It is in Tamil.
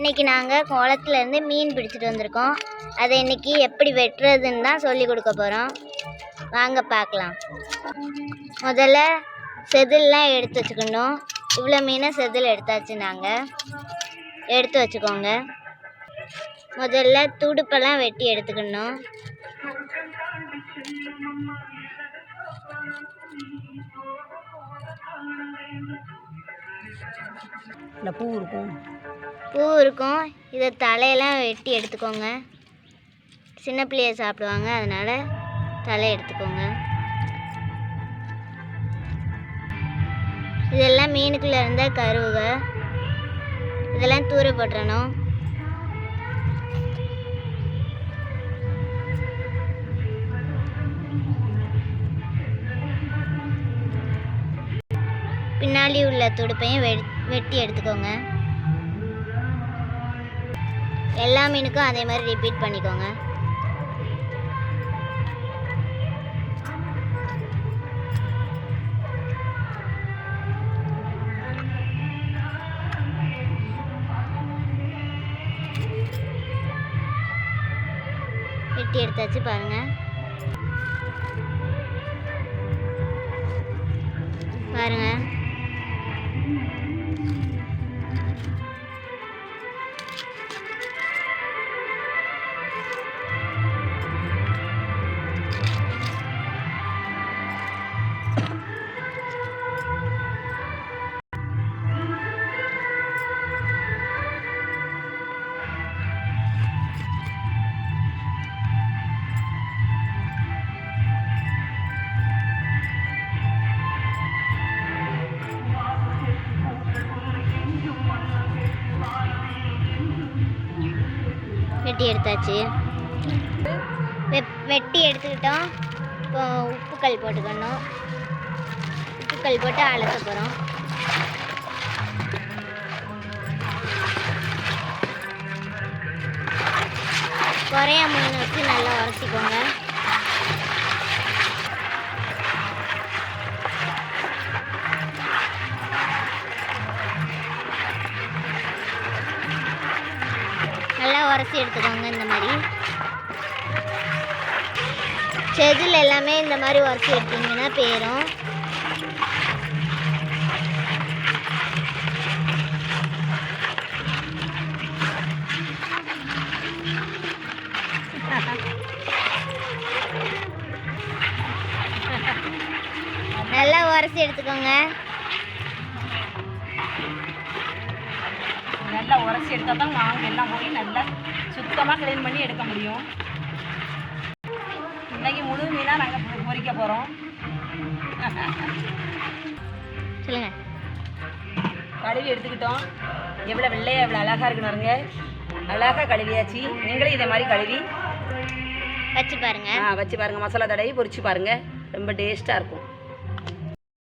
இன்றைக்கி நாங்கள் குளத்துலேருந்து மீன் பிடிச்சிட்டு வந்திருக்கோம். அதை இன்றைக்கி எப்படி வெட்டுறதுன்னு தான் சொல்லி கொடுக்க போகிறோம். வாங்க பார்க்கலாம். முதல்ல செதில்லாம் எடுத்து வச்சுக்கணும். இவ்வளோ மீனை செதில் எடுத்தாச்சு. நாங்கள் எடுத்து வச்சுக்கோங்க. முதல்ல துடுப்பெல்லாம் வெட்டி எடுத்துக்கணும். பூ இருக்கும். இதை தலையெல்லாம் வெட்டி எடுத்துக்கோங்க. சின்ன பிள்ளைய சாப்பிடுவாங்க, அதனால் தலை எடுத்துக்கோங்க. இதெல்லாம் மீனுக்குள்ளே இருந்த கருவுக, இதெல்லாம் தூர போட்டுறணும். பின்னாடி உள்ள துடுப்பையும் வெட்டி எடுத்துக்கோங்க. எல்லா மீனுக்கும் அதே மாதிரி ரிப்பீட் பண்ணிக்கோங்க. வெட்டி எடுத்தாச்சு பாருங்க. பாருங்க, வெட்டி எடுத்தாச்சு. வெட்டி எடுத்துக்கிட்டோம். இப்போ உப்புக்கல் போட்டுக்கணும். உப்புக்கல் போட்டு அலச போகிறோம். குறைய மீன் வச்சு நல்லா உரசிக்கோங்க. நல்லா உரசி எடுத்துக்கோங்க. இந்த மாதிரி செதில் எல்லாமே இந்த மாதிரி உரசி எடுத்தீங்கன்னா போயிடும். நல்லா உரசி எடுத்துக்கோங்க. நல்லா உரசி எடுத்தால் தான் நாங்கள் எல்லாம் போய் நல்லா சுத்தமாக க்ளீன் பண்ணி எடுக்க முடியும். இன்றைக்கி முழு மீனாக நாங்கள் பொரிக்க போகிறோம். சொல்லுங்க. கழுவி எடுத்துக்கிட்டோம். எவ்வளோ வெள்ளையாக எவ்வளோ அழகாக இருக்குன்னு பாருங்க. அழகாக கழுவியாச்சு. நீங்களே இதே மாதிரி கழுவி வச்சு பாருங்கள். வச்சு பாருங்கள். மசாலா தடவி பொரிச்சு பாருங்கள். ரொம்ப டேஸ்ட்டாக இருக்கும்.